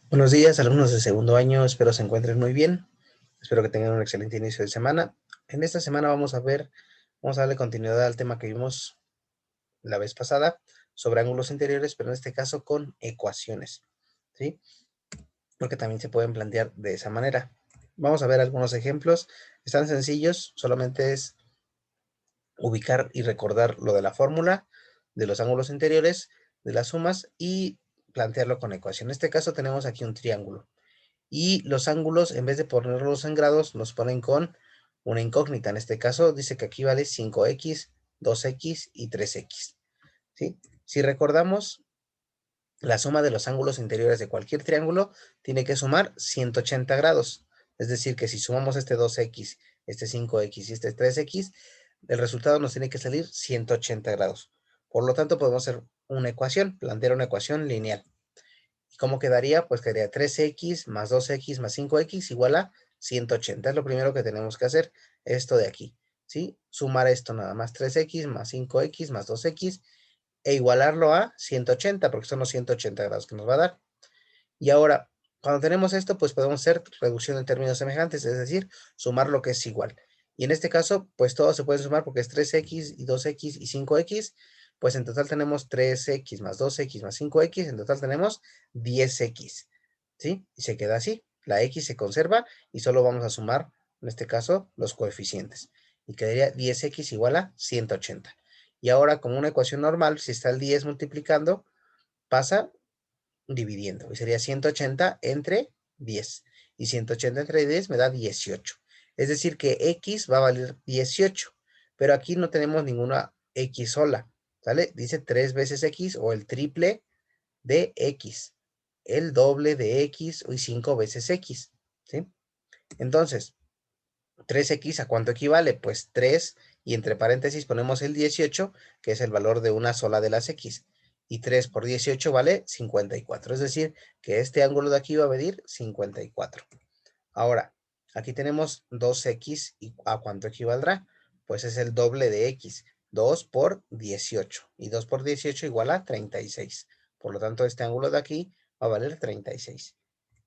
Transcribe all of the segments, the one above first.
Buenos días, alumnos de segundo año. Espero se encuentren muy bien. Espero que tengan un excelente inicio de semana. En esta semana vamos a darle continuidad al tema que vimos la vez pasada sobre ángulos interiores, pero en este caso con ecuaciones, ¿sí? Porque también se pueden plantear de esa manera. Vamos a ver algunos ejemplos. Están sencillos, solamente es ubicar y recordar lo de la fórmula, de los ángulos interiores, de las sumas y plantearlo con ecuación. En este caso tenemos aquí un triángulo. Y los ángulos, en vez de ponerlos en grados, los ponen con una incógnita. En este caso, dice que aquí vale 5x, 2x y 3x. ¿Sí? Si recordamos, la suma de los ángulos interiores de cualquier triángulo tiene que sumar 180 grados. Es decir, que si sumamos este 2x, este 5x y este 3x, el resultado nos tiene que salir 180 grados. Por lo tanto, podemos hacer una ecuación, plantear una ecuación lineal. ¿Y cómo quedaría? Pues quedaría 3x más 2x más 5x igual a 180. Es lo primero que tenemos que hacer, esto de aquí, ¿sí? Sumar esto nada más, 3x más 5x más 2x e igualarlo a 180, porque son los 180 grados que nos va a dar. Y ahora, cuando tenemos esto, pues podemos hacer reducción en términos semejantes, es decir, sumar lo que es igual. Y en este caso, pues todo se puede sumar porque es 3x y 2x y 5x, pues en total tenemos 3x más 2x más 5x, en total tenemos 10x, ¿sí? Y se queda así, la x se conserva y solo vamos a sumar, en este caso, los coeficientes. Y quedaría 10x igual a 180. Y ahora, como una ecuación normal, si está el 10 multiplicando, pasa dividiendo. Y sería 180 entre 10. Y 180 entre 10 me da 18. Es decir, que x va a valer 18. Pero aquí no tenemos ninguna x sola. ¿Sale? Dice 3 veces x o el triple de x. El doble de x y 5 veces x. ¿Sí? Entonces, 3x ¿a cuánto equivale? Pues 3 y entre paréntesis ponemos el 18, que es el valor de una sola de las x. Y 3 por 18 vale 54. Es decir, que este ángulo de aquí va a medir 54. Ahora, aquí tenemos 2x y ¿a cuánto equivaldrá? Pues es el doble de x. 2 por 18. Y 2 por 18 igual a 36. Por lo tanto, este ángulo de aquí va a valer 36.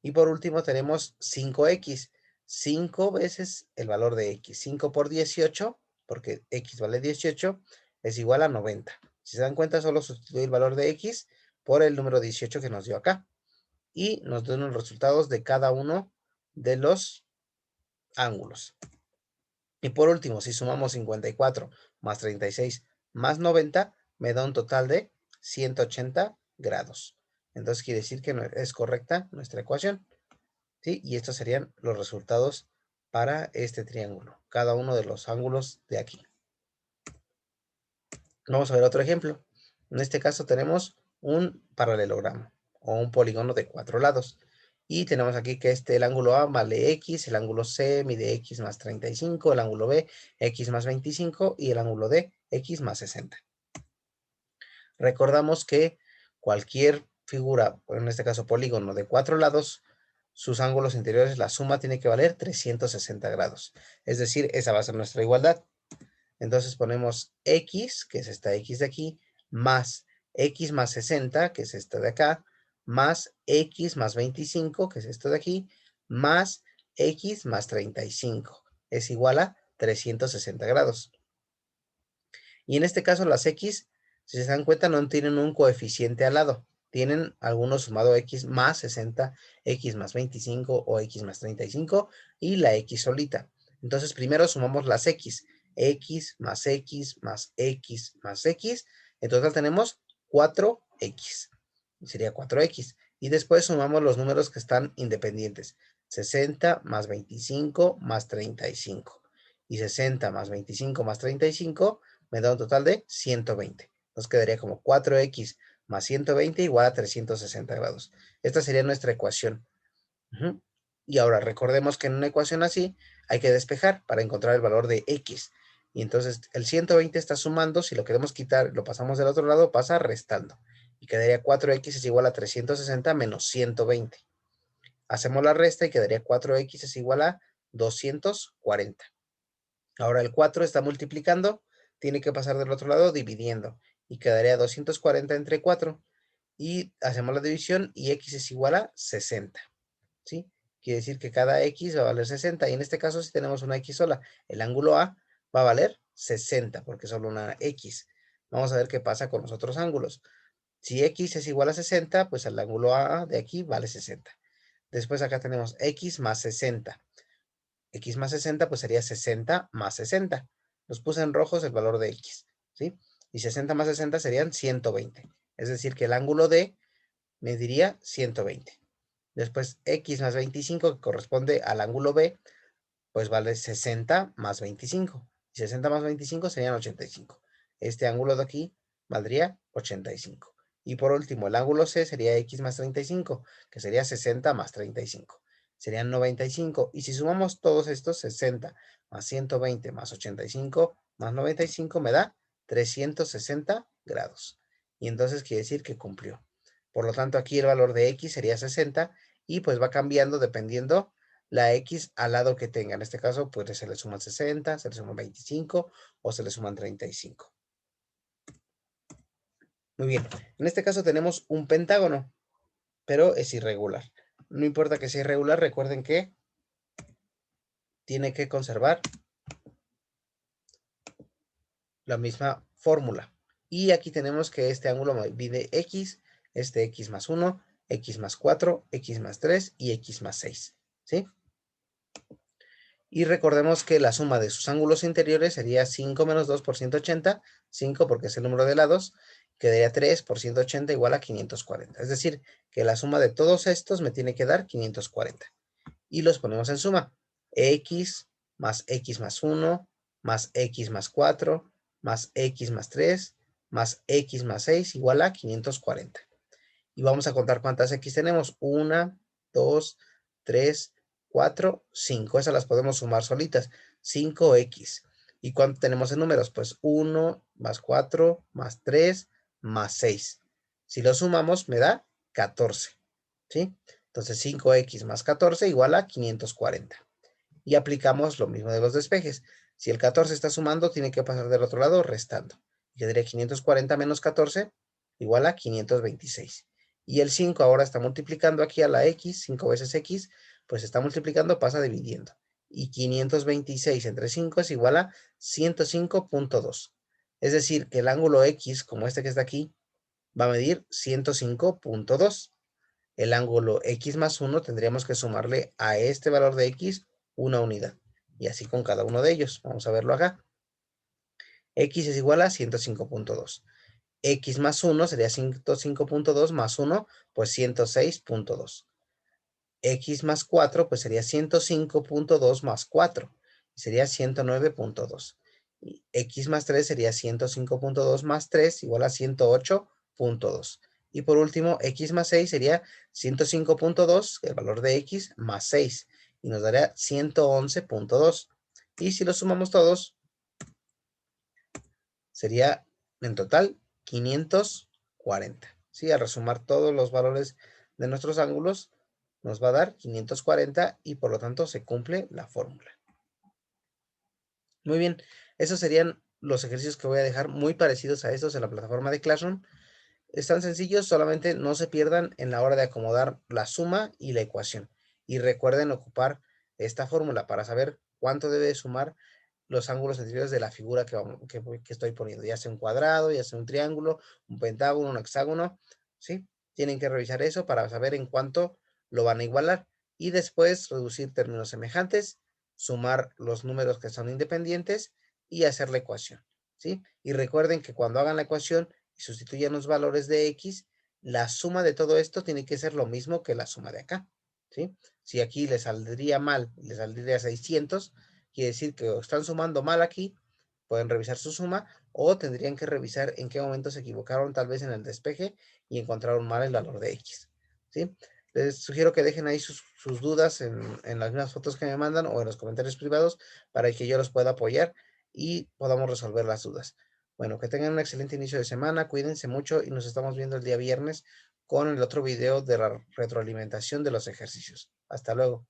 Y por último tenemos 5x. 5 veces el valor de x. 5 por 18, porque x vale 18, es igual a 90. Si se dan cuenta, solo sustituir el valor de x por el número 18 que nos dio acá. Y nos dan los resultados de cada uno de los ángulos. Y por último, si sumamos 54 más 36 más 90, me da un total de 180 grados. Entonces quiere decir que es correcta nuestra ecuación. ¿Sí? Y estos serían los resultados para este triángulo, cada uno de los ángulos de aquí. Vamos a ver otro ejemplo. En este caso tenemos un paralelogramo o un polígono de 4 lados. Y tenemos aquí que el ángulo A vale X, el ángulo C mide X más 35, el ángulo B X más 25 y el ángulo D X más 60. Recordamos que cualquier figura, en este caso polígono de 4 lados, sus ángulos interiores, la suma tiene que valer 360 grados. Es decir, esa va a ser nuestra igualdad. Entonces ponemos x, que es esta x de aquí, más x más 60, que es esta de acá, más x más 25, que es esto de aquí, más x más 35. Es igual a 360 grados. Y en este caso las x, si se dan cuenta, no tienen un coeficiente al lado. Tienen alguno sumado x más 60, x más 25 o x más 35 y la x solita. Entonces primero sumamos las x. X más x más x más x. En total tenemos 4x. Sería 4x. Y después sumamos los números que están independientes. 60 más 25 más 35. Y 60 más 25 más 35 me da un total de 120. Nos quedaría como 4x más 120 igual a 360 grados. Esta sería nuestra ecuación. Y ahora recordemos que en una ecuación así hay que despejar para encontrar el valor de x. Y entonces el 120 está sumando, si lo queremos quitar, lo pasamos del otro lado, pasa restando. Y quedaría 4x es igual a 360 menos 120. Hacemos la resta y quedaría 4x es igual a 240. Ahora el 4 está multiplicando, tiene que pasar del otro lado dividiendo y quedaría 240 entre 4. y hacemos la división y x es igual a 60, ¿sí? Quiere decir que cada x va a valer 60 y en este caso si tenemos una x sola, el ángulo A va a valer 60 porque es solo una x. Vamos a ver qué pasa con los otros ángulos. Si x es igual a 60, pues el ángulo A de aquí vale 60. Después acá tenemos x más 60. X más 60 pues sería 60 más 60. Los puse en rojos el valor de x, ¿sí? Y 60 más 60 serían 120. Es decir, que el ángulo D mediría 120. Después x más 25, que corresponde al ángulo B, pues vale 60 más 25. Y 60 más 25 serían 85. Este ángulo de aquí valdría 85. Y por último, el ángulo C sería x más 35, que sería 60 más 35. Serían 95. Y si sumamos todos estos, 60 más 120 más 85 más 95 me da 360 grados. Y entonces quiere decir que cumplió. Por lo tanto, aquí el valor de x sería 60 y pues va cambiando dependiendo la x al lado que tenga. En este caso, pues se le suman 60, se le suman 25 o se le suman 35. Muy bien. En este caso tenemos un pentágono, pero es irregular. No importa que sea irregular, recuerden que tiene que conservar la misma fórmula. Y aquí tenemos que este ángulo mide x, este x más 1, x más 4, x más 3 y x más 6. ¿Sí? Y recordemos que la suma de sus ángulos interiores sería 5 menos 2 por 180, 5 porque es el número de lados, quedaría 3 por 180 igual a 540. Es decir, que la suma de todos estos me tiene que dar 540. Y los ponemos en suma. X más 1, más x más 4, más x más 3, más x más 6 igual a 540. Y vamos a contar cuántas x tenemos. 1, 2, 3, 4, 5. Esas las podemos sumar solitas. 5x. ¿Y cuánto tenemos en números? Pues 1 más 4 más 3 más 6. Si lo sumamos me da 14. ¿Sí? Entonces 5x más 14 igual a 540. Y aplicamos lo mismo de los despejes. Si el 14 está sumando, tiene que pasar del otro lado restando. Y quedaría 540 menos 14 igual a 526. Y el 5 ahora está multiplicando aquí a la x, 5 veces x, pues está multiplicando, pasa dividiendo. Y 526 entre 5 es igual a 105.2. Es decir, que el ángulo x, como este que está aquí, va a medir 105.2. El ángulo x más 1 tendríamos que sumarle a este valor de x una unidad. Y así con cada uno de ellos. Vamos a verlo acá. X es igual a 105.2. X más 1 sería 105.2 más 1, pues 106.2. X más 4, pues sería 105.2 más 4. Sería 109.2. X más 3 sería 105.2 más 3 igual a 108.2. Y por último, x más 6 sería 105.2, el valor de x, más 6. Y nos daría 111.2. Y si lo sumamos todos, sería en total 540. ¿Sí? Al resumar todos los valores de nuestros ángulos, nos va a dar 540 y por lo tanto se cumple la fórmula. Muy bien, esos serían los ejercicios que voy a dejar muy parecidos a estos en la plataforma de Classroom. Están sencillos, solamente no se pierdan en la hora de acomodar la suma y la ecuación. Y recuerden ocupar esta fórmula para saber cuánto debe sumar los ángulos anteriores de la figura que estoy poniendo, ya sea un cuadrado, ya sea un triángulo, un pentágono, un hexágono, ¿sí? Tienen que revisar eso para saber en cuánto lo van a igualar. Y después reducir términos semejantes, sumar los números que son independientes y hacer la ecuación, ¿sí? Y recuerden que cuando hagan la ecuación y sustituyan los valores de x, la suma de todo esto tiene que ser lo mismo que la suma de acá, ¿sí? Si aquí le saldría mal, le saldría 600, quiere decir que o están sumando mal aquí, pueden revisar su suma, o tendrían que revisar en qué momento se equivocaron tal vez en el despeje y encontraron mal el valor de x, ¿sí? Les sugiero que dejen ahí sus dudas en las mismas fotos que me mandan o en los comentarios privados para que yo los pueda apoyar y podamos resolver las dudas. Bueno, que tengan un excelente inicio de semana, cuídense mucho y nos estamos viendo el día viernes con el otro video de la retroalimentación de los ejercicios. Hasta luego.